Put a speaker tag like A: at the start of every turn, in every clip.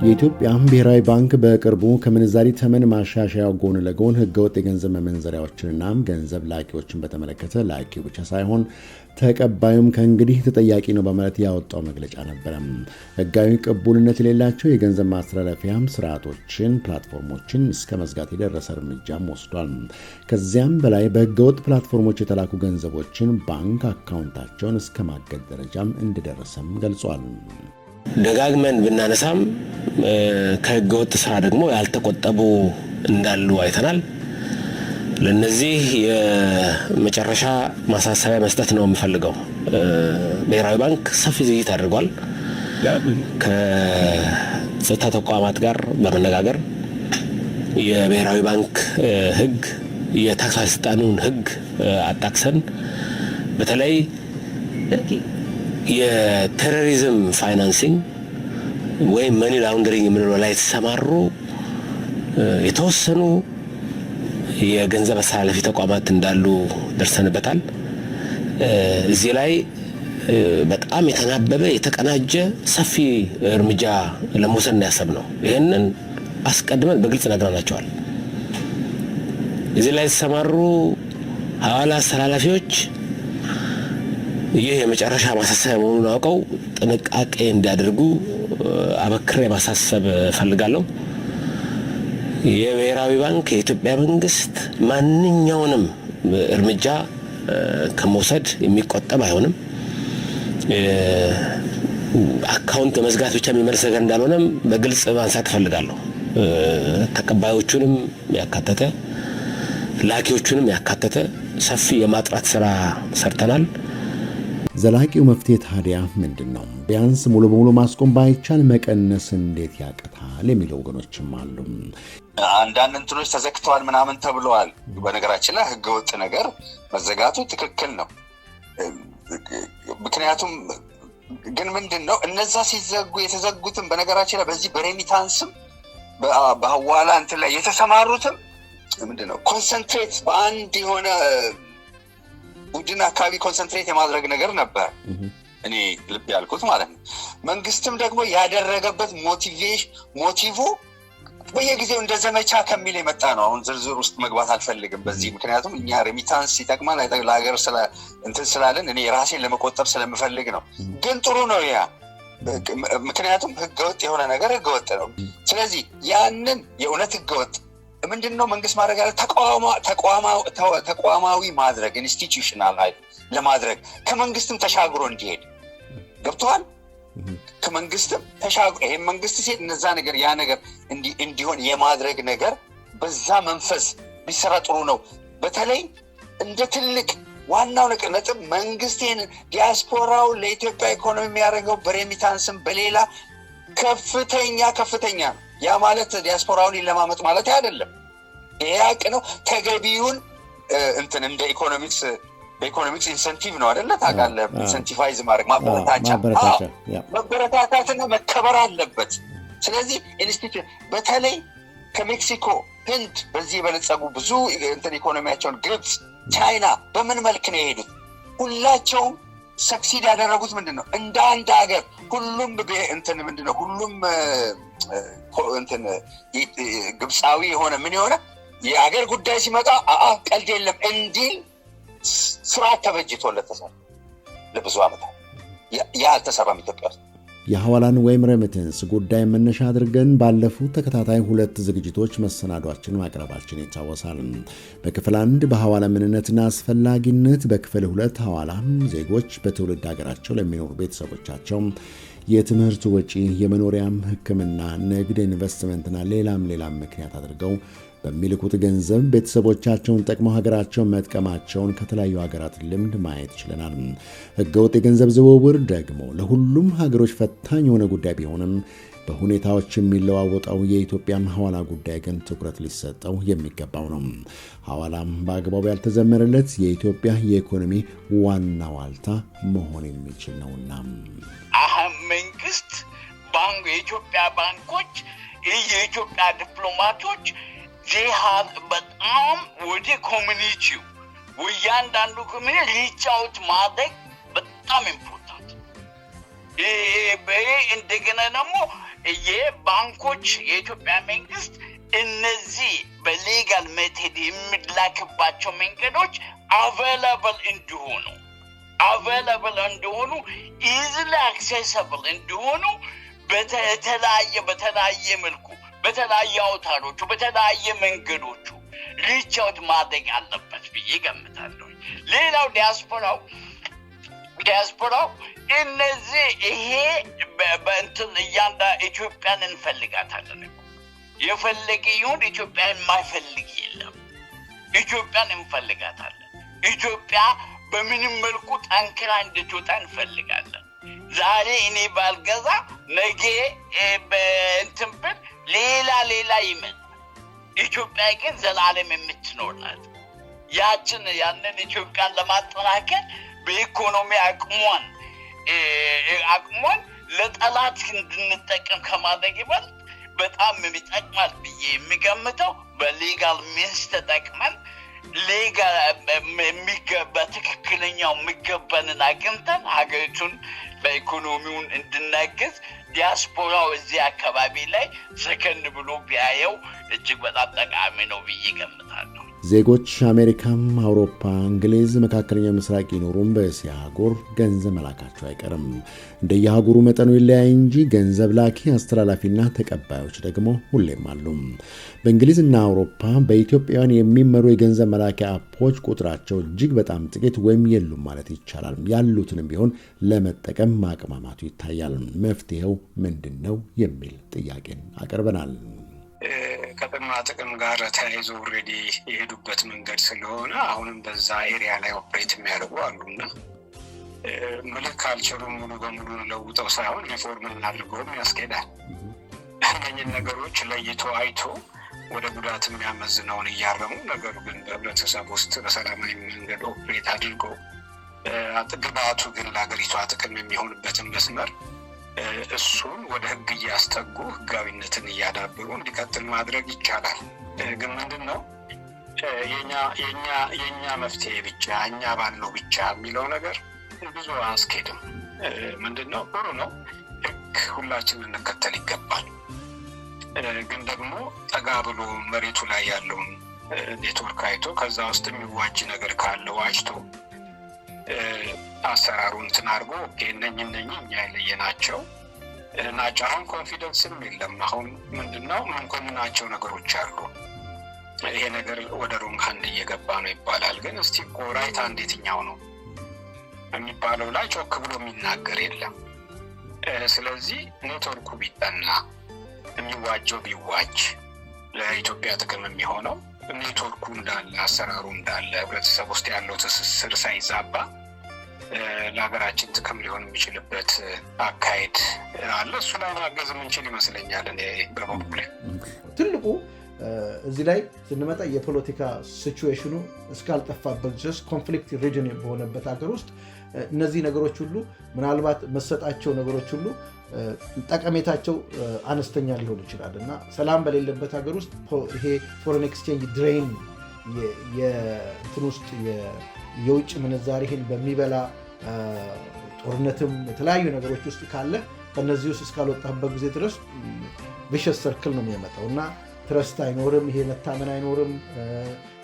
A: የኢትዮጵያ ብሔራዊ ባንክ በቅርቡ ከምንዛሪ ተመን ማሻሻያው ጎን ለጎን ህገወጥ የገንዘብ መመንዘሪያዎችንና ገንዘብ ላኪዎችን በተመለከተ ላኪው ብቻ ሳይሆን ተቀባዩም ከእንግዲህ ተጠያቂ ነው በማለት ያወጣው መግለጫ ነበር። ህጋዊ ቅቡልነት የሌላቸው የገንዘብ ማስተላለፊያ ስርዓቶችን፣ ፕላትፎርሞችን እስከ መዝጋት የደረሰ እርምጃም ወስዷል። ከዚያም በላይ በህገወጥ ፕላትፎርሞች የተላኩ ገንዘቦችን ባንክ አካውንታቸውን እስከ ማገድ ደረጃም እንደደረሰም ገልጿል።
B: ደጋግመን ብናነሳም ከህገወጥ ስራ ደግሞ ያልተቆጠቡ እንዳሉ አይተናል። ለነዚህ የመጨረሻ ማሳሰቢያ መስጠት ነው የምፈልገው። ብሔራዊ ባንክ ሰፊ ዝግጅት አድርጓል። ከጸጥታ ተቋማት ጋር በመነጋገር የብሔራዊ ባንክ ህግ፣ የታክስ ባለስልጣኑን ህግ አጣቅሰን በተለይ የቴሮሪዝም ፋይናንሲንግ ወይም መኒ ላውንደሪንግ የምንለው ላይ የተሰማሩ የተወሰኑ የገንዘብ አስተላላፊ ተቋማት እንዳሉ ደርሰንበታል። እዚህ ላይ በጣም የተናበበ የተቀናጀ ሰፊ እርምጃ ለመውሰድ ያሰብነው ይሄንን አስቀድመን በግልጽ ነግረናቸዋል። እዚህ ላይ የተሰማሩ ሐዋላ አስተላላፊዎች ይህ የመጨረሻ ማሳሰቢያ መሆኑን አውቀው ጥንቃቄ እንዲያደርጉ አበክሬ ማሳሰብ ፈልጋለሁ። የብሔራዊ ባንክ የኢትዮጵያ መንግስት ማንኛውንም እርምጃ ከመውሰድ የሚቆጠብ አይሆንም። አካውንት መዝጋት ብቻ የሚመለስ ነገር እንዳልሆነም በግልጽ ማንሳት ፈልጋለሁ። ተቀባዮቹንም ያካተተ ላኪዎቹንም ያካተተ ሰፊ የማጥራት ስራ ሰርተናል።
A: ዘላቂው መፍትሄ ታዲያ ምንድነው? ቢያንስ ሙሉ በሙሉ ማስቆም ባይቻል መቀነስ እንዴት ያቀታል የሚሉ ወገኖችም አሉ።
C: አንዳንድ እንትኖች ተዘግተዋል ምናምን ተብለዋል። በነገራችን ላይ ህገወጥ ነገር መዘጋቱ ትክክል ነው። ምክንያቱም ግን ምንድነው እነዛ ሲዘጉ የተዘጉትም በነገራችን ላይ በዚህ በሬሚታንስም በሐዋላ እንትን ላይ የተሰማሩትም ምንድነው ኮንሰንትሬት በአንድ የሆነ ቡድን አካባቢ ኮንሰንትሬት የማድረግ ነገር ነበር። እኔ ልብ ያልኩት ማለት ነው። መንግስትም ደግሞ ያደረገበት ሞቲቭ በየጊዜው እንደ ዘመቻ ከሚል የመጣ ነው። አሁን ዝርዝር ውስጥ መግባት አልፈልግም በዚህ ምክንያቱም እኛ ሬሚታንስ ይጠቅማል ለሀገር እንትን ስላለን እኔ ራሴን ለመቆጠብ ስለምፈልግ ነው። ግን ጥሩ ነው ያ ምክንያቱም ህገወጥ የሆነ ነገር ህገወጥ ነው። ስለዚህ ያንን የእውነት ህገወጥ ምንድነው መንግስት ማድረግ ያለ ተቋማዊ ማድረግ ኢንስቲትዩሽናል ለማድረግ ከመንግስትም ተሻግሮ እንዲሄድ ገብቷል። ከመንግስትም ተሻግሮ ይሄ መንግስት ሲል እነዛ ነገር ያ ነገር እንዲሆን የማድረግ ነገር በዛ መንፈስ ቢሰራ ጥሩ ነው። በተለይ እንደ ትልቅ ዋናው ነጥብ መንግስትን ዲያስፖራው ለኢትዮጵያ ኢኮኖሚ የሚያደርገው በሬሚታንስም በሌላ ከፍተኛ ነው። ያ ማለት ዲያስፖራውን ለማመጥ ማለት አይደለም። ይሄ ሀቅ ነው። ተገቢውን እንትን እንደ በኢኮኖሚክስ ኢንሰንቲቭ ነው አይደለ? ታውቃለህ፣ ኢንሰንቲቫይዝ ማድረግ ማበረታታትና መከበር አለበት። ስለዚህ ኢንስቲትዩት በተለይ ከሜክሲኮ፣ ህንድ በዚህ የበለጸጉ ብዙ እንትን ኢኮኖሚያቸውን ግብጽ፣ ቻይና በምን መልክ ነው የሄዱት? ሁላቸውም ሰክሲድ ያደረጉት ምንድነው እንደ አንድ ሀገር ሁሉም እንትን ምንድነው ሁሉም እንትን ግብጻዊ የሆነ ምን የሆነ የሀገር ጉዳይ ሲመጣ ቀልድ የለም እንዲል ስርዓት ተበጅቶለት ተሰራ። ለብዙ ዓመታት ያ አልተሰራም ኢትዮጵያ ውስጥ።
A: የሐዋላን ወይም ሬሚታንስ ጉዳይ መነሻ አድርገን ባለፉት ተከታታይ 2 ዝግጅቶች መሰናዷችን ማቅረባችን ይታወሳል። በክፍል 1 በሐዋላ ምንነትና አስፈላጊነት፣ በክፍል 2 ሐዋላ ዜጎች በትውልድ ሀገራቸው ለሚኖሩ ቤተሰቦቻቸው የትምህርት ወጪ፣ የመኖሪያም፣ ሕክምና፣ ንግድ፣ ኢንቨስትመንትና ሌላም ምክንያት አድርገው በሚልኩት ገንዘብ ቤተሰቦቻቸውን ጠቅመው ሀገራቸውን መጥቀማቸውን ከተለያዩ ሀገራት ልምድ ማየት ችለናል። ህገወጥ የገንዘብ ዝውውር ደግሞ ለሁሉም ሀገሮች ፈታኝ የሆነ ጉዳይ ቢሆንም በሁኔታዎች የሚለዋወጠው የኢትዮጵያም ሐዋላ ጉዳይ ግን ትኩረት ሊሰጠው የሚገባው ነው። ሐዋላም በአግባቡ ያልተዘመረለት የኢትዮጵያ የኢኮኖሚ ዋና ዋልታ መሆን የሚችል ነውና
D: አሁን መንግስት የኢትዮጵያ ባንኮች የኢትዮጵያ ዲፕሎማቶች በጣም ወደ ኮሚኒቲው ወያንዳንዱ ኮሚኒቲ ሪች አውት ማድረግ በጣም ኢምፖርታንት እንደገና ደግሞ የባንኮች የኢትዮጵያ መንግስት እነዚህ በሌጋል ሜቶድ የሚላክባቸው መንገዶች አቬይላብል እንዲሆኑ ኢዝሊ አክሴሲብል እንዲሆኑ በተለያየ መልኩ በተለያየ አውታሮቹ በተለያየ መንገዶቹ ሪቻውት ማድረግ አለበት ብዬ ገምታለሁ። ሌላው ዲያስፖራው እነዚህ ይሄ በእንትን እያንዳ ኢትዮጵያን እንፈልጋታለን እኮ የፈለገ ይሁን ኢትዮጵያን የማይፈልግ የለም። ኢትዮጵያን እንፈልጋታለን። ኢትዮጵያ በምንም መልኩ ጠንክራ እንድትወጣ እንፈልጋለን። ዛሬ እኔ ባልገዛ ነገ በእንትን ብል ሌላ ይመጣል። ኢትዮጵያ ግን ዘላለም የምትኖር ናት። ያንን ኢትዮጵያን ለማጠናከር በኢኮኖሚ አቅሟን ለጠላት እንድንጠቀም ከማድረግ ይበልጥ በጣም የሚጠቅማል ብዬ የሚገምተው በሌጋል ሚንስ ተጠቅመን በትክክለኛው የሚገባንን አግኝተን ሀገሪቱን በኢኮኖሚውን እንድናግዝ ዲያስፖራው እዚህ አካባቢ ላይ ሰከንድ ብሎ ቢያየው እጅግ በጣም ጠቃሚ ነው ብዬ ገምታለሁ።
A: ዜጎች አሜሪካም፣ አውሮፓ፣ እንግሊዝ፣ መካከለኛው ምስራቅ ይኖሩም በእስያ አህጉር ገንዘብ መላካቸው አይቀርም። እንደየአህጉሩ መጠኑ ይለያይ እንጂ ገንዘብ ላኪ አስተላላፊና ተቀባዮች ደግሞ ሁሌም አሉ። በእንግሊዝና አውሮፓ በኢትዮጵያውያን የሚመሩ የገንዘብ መላኪያ አፖች ቁጥራቸው እጅግ በጣም ጥቂት ወይም የሉም ማለት ይቻላል። ያሉትንም ቢሆን ለመጠቀም ማቅማማቱ ይታያል። መፍትሄው ምንድን ነው የሚል ጥያቄን አቀርበናል።
C: ከጥቅማ ጥቅም ጋር ተያይዞ ኦልሬዲ የሄዱበት መንገድ ስለሆነ አሁንም በዛ ኤሪያ ላይ ኦፕሬት የሚያደርጉ አሉና መልክ ካልቸሩን ሙሉ በሙሉ ለውጠው ሳይሆን ሪፎርምን አድርገውም ያስኬዳል። እነኝን ነገሮች ለይቶ አይቶ ወደ ጉዳት የሚያመዝነውን እያረሙ ነገሩ ግን በህብረተሰብ ውስጥ በሰላማዊ መንገድ ኦፕሬት አድርገው ግብአቱ ግን ለሀገሪቷ ጥቅም የሚሆንበትን መስመር እሱን ወደ ህግ እያስጠጉ ህጋዊነትን እያዳበሩ እንዲቀጥል ማድረግ ይቻላል። ግን ምንድነው የኛ መፍትሄ ብቻ እኛ ባለው ብቻ የሚለው ነገር ብዙ አያስኬድም። ምንድነው ጥሩ ነው፣ ህግ ሁላችንም እንከተል ይገባል። ግን ደግሞ ጠጋ ብሎ መሬቱ ላይ ያለውን ኔትወርክ አይቶ ከዛ ውስጥ የሚዋጅ ነገር ካለ ዋጅቶ አሰራሩን ትናርጎ እነኚህ እኛ የለየናቸው ናቸው። አሁን ኮንፊደንስም የለም። አሁን ምንድነው ምንኮንናቸው ነገሮች አሉ። ይሄ ነገር ወደ ሮንግ ሃንድ እየገባ ነው ይባላል። ግን እስቲ ራይት ሃንድ የትኛው ነው የሚባለው ላይ ጮክ ብሎ የሚናገር የለም። ስለዚህ ኔትወርኩ ቢጠና የሚዋጀው ቢዋጅ ለኢትዮጵያ ጥቅም የሚሆነው ኔትወርኩ እንዳለ አሰራሩ እንዳለ ህብረተሰብ ውስጥ ያለው ትስስር ሳይዛባ ለሀገራችን ጥቅም ሊሆን የሚችልበት አካሄድ አለ። እሱ ላይ ማገዝ የምንችል ይመስለኛል። እኔ በበኩሌ
E: ትልቁ እዚህ ላይ ስንመጣ የፖለቲካ ሲቹዌሽኑ እስካልጠፋበት ድረስ ኮንፍሊክት ሪጅን በሆነበት ሀገር ውስጥ እነዚህ ነገሮች ሁሉ ምናልባት መሰጣቸው ነገሮች ሁሉ ጠቀሜታቸው አነስተኛ ሊሆን ይችላል እና ሰላም በሌለበት ሀገር ውስጥ ይሄ ፎሬን ኤክስቼንጅ ድሬን የእንትን ውስጥ የውጭ ምንዛሪህን በሚበላ ጦርነትም የተለያዩ ነገሮች ውስጥ ካለ ከነዚህ ውስጥ እስካልወጣበት ጊዜ ድረስ ቪሸስ ሰርክል ነው የሚያመጣው እና ትረስት አይኖርም፣ ይሄ መታመን አይኖርም፣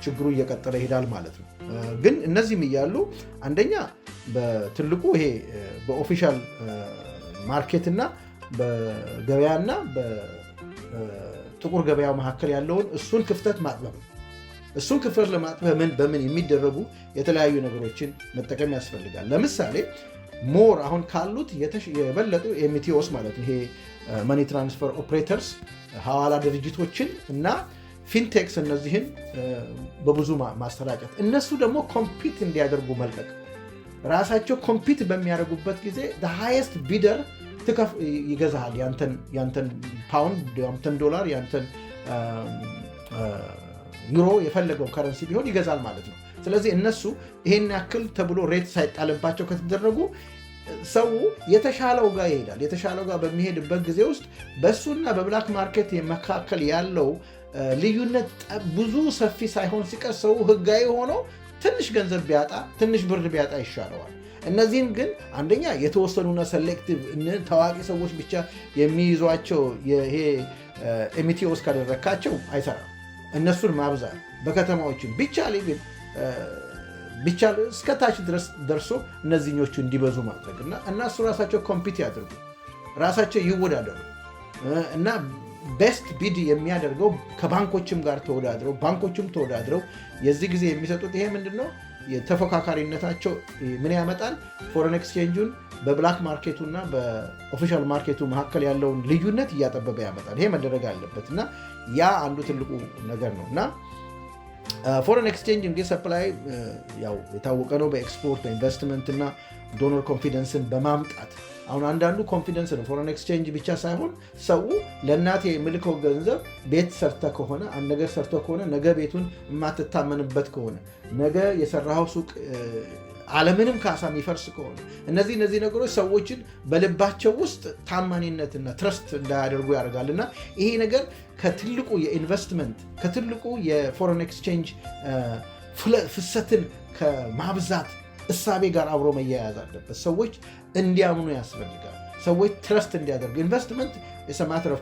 E: ችግሩ እየቀጠለ ይሄዳል ማለት ነው። ግን እነዚህም እያሉ አንደኛ በትልቁ ይሄ በኦፊሻል ማርኬት እና በገበያና በጥቁር ገበያው መካከል ያለውን እሱን ክፍተት ማጥበብ ነው። እሱን ክፍተት ለማጥበብ በምን የሚደረጉ የተለያዩ ነገሮችን መጠቀም ያስፈልጋል። ለምሳሌ ሞር አሁን ካሉት የበለጡ ኤምቲኦስ ማለት ይሄ መኒ ትራንስፈር ኦፕሬተርስ ሐዋላ ድርጅቶችን እና ፊንቴክስ እነዚህን በብዙ ማስተራጨት፣ እነሱ ደግሞ ኮምፒት እንዲያደርጉ መልቀቅ። ራሳቸው ኮምፒት በሚያደርጉበት ጊዜ the highest bidder ይገዛሃል። ያንተን ፓውንድ፣ ያንተን ዶላር፣ ያንተን ዩሮ የፈለገው ከረንሲ ቢሆን ይገዛል ማለት ነው። ስለዚህ እነሱ ይሄን ያክል ተብሎ ሬት ሳይጣልባቸው ከተደረጉ ሰው የተሻለው ጋር ይሄዳል። የተሻለው ጋር በሚሄድበት ጊዜ ውስጥ በእሱና በብላክ ማርኬት መካከል ያለው ልዩነት ብዙ ሰፊ ሳይሆን ሲቀር ሰው ህጋዊ ሆኖ ትንሽ ገንዘብ ቢያጣ ትንሽ ብር ቢያጣ ይሻለዋል። እነዚህን ግን አንደኛ የተወሰኑና ሴሌክቲቭ ታዋቂ ሰዎች ብቻ የሚይዟቸው ይሄ ኤሚቲኦስ ካደረካቸው አይሰራም። እነሱን ማብዛት በከተማዎችን ቢቻል ግን ቢቻል እስከ ታች ድረስ ደርሶ እነዚህኞቹ እንዲበዙ ማድረግ እና እነሱ ራሳቸው ኮምፒት ያድርጉ፣ ራሳቸው ይወዳደሩ እና ቤስት ቢድ የሚያደርገው ከባንኮችም ጋር ተወዳድረው ባንኮችም ተወዳድረው የዚህ ጊዜ የሚሰጡት ይሄ ምንድነው የተፎካካሪነታቸው ምን ያመጣል? ፎሬን ኤክስቼንጁን በብላክ ማርኬቱ እና በኦፊሻል ማርኬቱ መካከል ያለውን ልዩነት እያጠበበ ያመጣል። ይሄ መደረግ አለበት እና ያ አንዱ ትልቁ ነገር ነው እና ፎሬን ኤክስቼንጅ እንግዲህ ሰፕላይ ያው የታወቀ ነው በኤክስፖርት በኢንቨስትመንት እና ዶኖር ኮንፊደንስን በማምጣት አሁን አንዳንዱ ኮንፊደንስ ነው። ፎሬን ኤክስቼንጅ ብቻ ሳይሆን ሰው ለእናቴ የምልከው ገንዘብ ቤት ሰርተ ከሆነ አንድ ነገር ሰርተ ከሆነ ነገ ቤቱን የማትታመንበት ከሆነ ነገ የሰራኸው ሱቅ አለምንም ካሳ የሚፈርስ ከሆነ እነዚህ ነገሮች ሰዎችን በልባቸው ውስጥ ታማኒነትና ትረስት እንዳያደርጉ ያደርጋል እና ይሄ ነገር ከትልቁ የኢንቨስትመንት ከትልቁ የፎሬን ኤክስቼንጅ ፍሰትን ከማብዛት እሳቤ ጋር አብሮ መያያዝ አለበት። ሰዎች እንዲያምኑ ያስፈልጋል። ሰዎች ትረስት እንዲያደርጉ ኢንቨስትመንት ማተር ኦፍ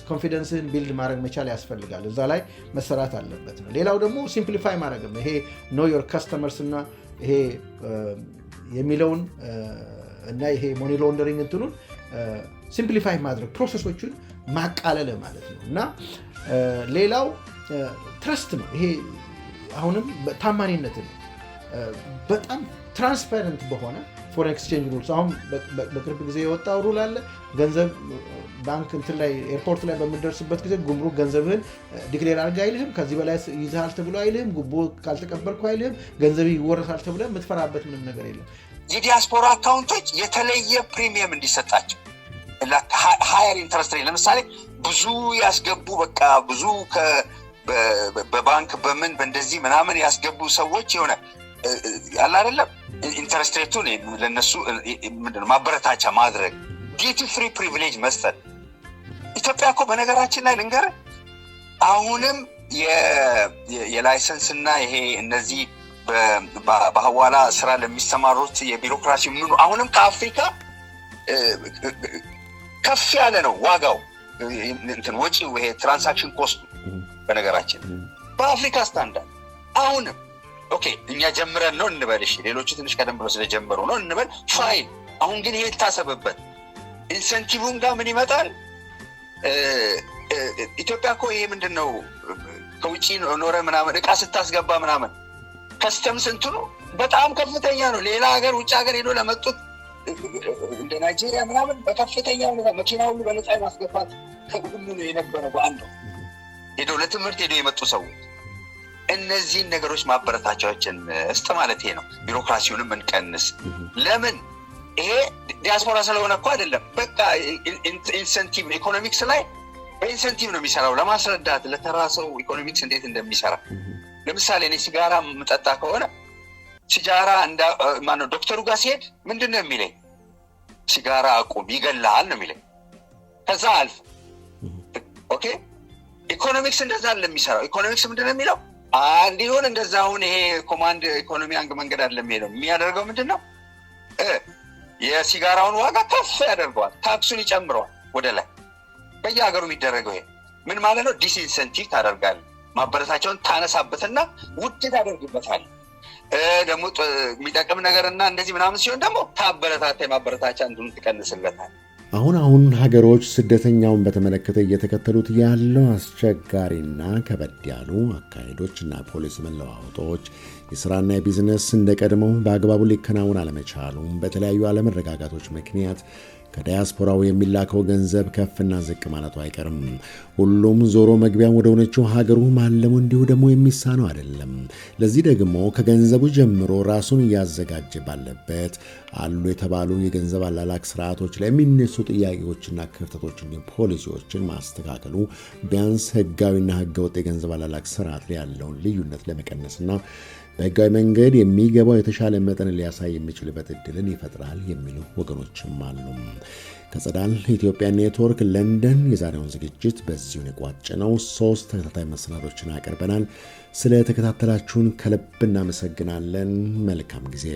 E: ኮንፊደንስን ቢልድ ማድረግ መቻል ያስፈልጋል። እዛ ላይ መሰራት አለበት ነው። ሌላው ደግሞ ሲምፕሊፋይ ማድረግም ይሄ ኖ ዮር ከስተመርስ እና ይሄ የሚለውን እና ይሄ ሞኒ ሎንደሪንግ እንትኑን ሲምፕሊፋይ ማድረግ ፕሮሰሶቹን ማቃለለ ማለት ነው እና ሌላው ትረስት ነው። ይሄ አሁንም ታማኒነትን በጣም ትራንስፓረንት በሆነ ፎሬን ኤክስቼንጅ ሩልስ አሁን በቅርብ ጊዜ የወጣው ሩል አለ። ገንዘብ ባንክ እንትን ላይ ኤርፖርት ላይ በምንደርስበት ጊዜ ጉምሩክ ገንዘብህን ዲክሌር አድርግ አይልህም፣ ከዚህ በላይ ይዘሃል ተብሎ አይልህም፣ ጉቦ ካልተቀበልኩ አይልህም፣ ገንዘብ ይወረሳል ተብሎ የምትፈራበት ምንም ነገር የለም።
C: የዲያስፖራ አካውንቶች የተለየ ፕሪሚየም እንዲሰጣቸው ሃየር ኢንተረስት ሬት ለምሳሌ ብዙ ያስገቡ በቃ ብዙ በባንክ በምን በእንደዚህ ምናምን ያስገቡ ሰዎች የሆነ ያለ አይደለም ኢንተረስት ሬቱን ለነሱ ምንድነው ማበረታቻ ማድረግ ዲዩቲ ፍሪ ፕሪቪሌጅ መስጠት። ኢትዮጵያ እኮ በነገራችን ላይ ልንገር አሁንም የላይሰንስ እና ይሄ እነዚህ በሐዋላ ስራ ለሚሰማሩት የቢሮክራሲ ምኑ አሁንም ከአፍሪካ ከፍ ያለ ነው ዋጋው እንትን ወጪው ይሄ ትራንዛክሽን ኮስቱ በነገራችን በአፍሪካ ስታንዳርድ አሁንም ኦኬ እኛ ጀምረን ነው እንበል፣ እሺ ሌሎቹ ትንሽ ቀደም ብለው ስለጀመሩ ነው እንበል ፋይን። አሁን ግን ይሄ ታሰበበት ኢንሰንቲቭም ጋር ምን ይመጣል? ኢትዮጵያ እኮ ይሄ ምንድነው ከውጪ ኖረ ምናምን እቃ ስታስገባ ምናምን ከስተምስ እንትኑ በጣም ከፍተኛ ነው። ሌላ ሀገር ውጭ ሀገር ሄዶ ለመጡት እንደ ናይጄሪያ ምናምን በከፍተኛ ሁኔታ መኪና ሁሉ በነፃ ማስገባት ከሁሉ ነው የነበረው። በአንዱ ሄዶ ለትምህርት ሄዶ የመጡ ሰዎች እነዚህን ነገሮች ማበረታቻዎችን እስጥ ማለት ይሄ ነው። ቢሮክራሲውንም እንቀንስ። ለምን ይሄ ዲያስፖራ ስለሆነ እኮ አይደለም። በቃ ኢንሰንቲቭ ኢኮኖሚክስ ላይ በኢንሰንቲቭ ነው የሚሰራው። ለማስረዳት ለተራሰው ኢኮኖሚክስ እንዴት እንደሚሰራ ለምሳሌ እኔ ሲጋራ መጠጣ ከሆነ ሲጋራ ማነው ዶክተሩ ጋር ሲሄድ ምንድነው የሚለኝ? ሲጋራ አቁም ይገላል ነው የሚለኝ። ከዛ አልፍ ኦኬ ኢኮኖሚክስ እንደዛ ለሚሰራው ኢኮኖሚክስ ምንድነው የሚለው? እንዲሆን እንደዛ አሁን ይሄ ኮማንድ ኢኮኖሚ አንግ መንገድ አይደለም የሚያደርገው ምንድነው የሲጋራውን ዋጋ ከፍ ያደርገዋል፣ ታክሱን ይጨምረዋል ወደ ላይ። በየሀገሩ የሚደረገው ይሄ ምን ማለት ነው? ዲስኢንሰንቲቭ ታደርጋለህ፣ ማበረታቻውን ታነሳበትና ውድ ታደርግበታል። ደግሞ የሚጠቅም ነገርና እንደዚህ ምናምን ሲሆን ደግሞ ታበረታታ ማበረታቻ እንዱን ትቀንስለታል።
A: አሁን ሀገሮች ስደተኛውን በተመለከተ እየተከተሉት ያለው አስቸጋሪና ከበድ ያሉ አካሄዶችና ፖሊሲ መለዋወጦች የሥራና የቢዝነስ እንደቀድመው በአግባቡ ሊከናወን አለመቻሉም በተለያዩ አለመረጋጋቶች ምክንያት ከዳያስፖራው የሚላከው ገንዘብ ከፍና ዝቅ ማለቱ አይቀርም። ሁሉም ዞሮ መግቢያ ወደ ሆነችው ሀገሩ ማለሙ እንዲሁ ደግሞ የሚሳነው አይደለም። ለዚህ ደግሞ ከገንዘቡ ጀምሮ ራሱን እያዘጋጀ ባለበት አሉ የተባሉ የገንዘብ አላላክ ስርዓቶች ላይ የሚነሱ ጥያቄዎችና ክፍተቶች እንዲሁም ፖሊሲዎችን ማስተካከሉ ቢያንስ ህጋዊና ህገወጥ የገንዘብ አላላክ ስርዓት ላይ ያለውን ልዩነት ለመቀነስና በህጋዊ መንገድ የሚገባው የተሻለ መጠን ሊያሳይ የሚችልበት እድልን ይፈጥራል የሚሉ ወገኖችም አሉ። ከጸዳል ኢትዮጵያ ኔትወርክ ለንደን የዛሬውን ዝግጅት በዚሁ የቋጨ ነው። 3 ተከታታይ መሰናዶችን አቅርበናል። ስለ ተከታተላችሁን ከልብ እናመሰግናለን። መልካም ጊዜ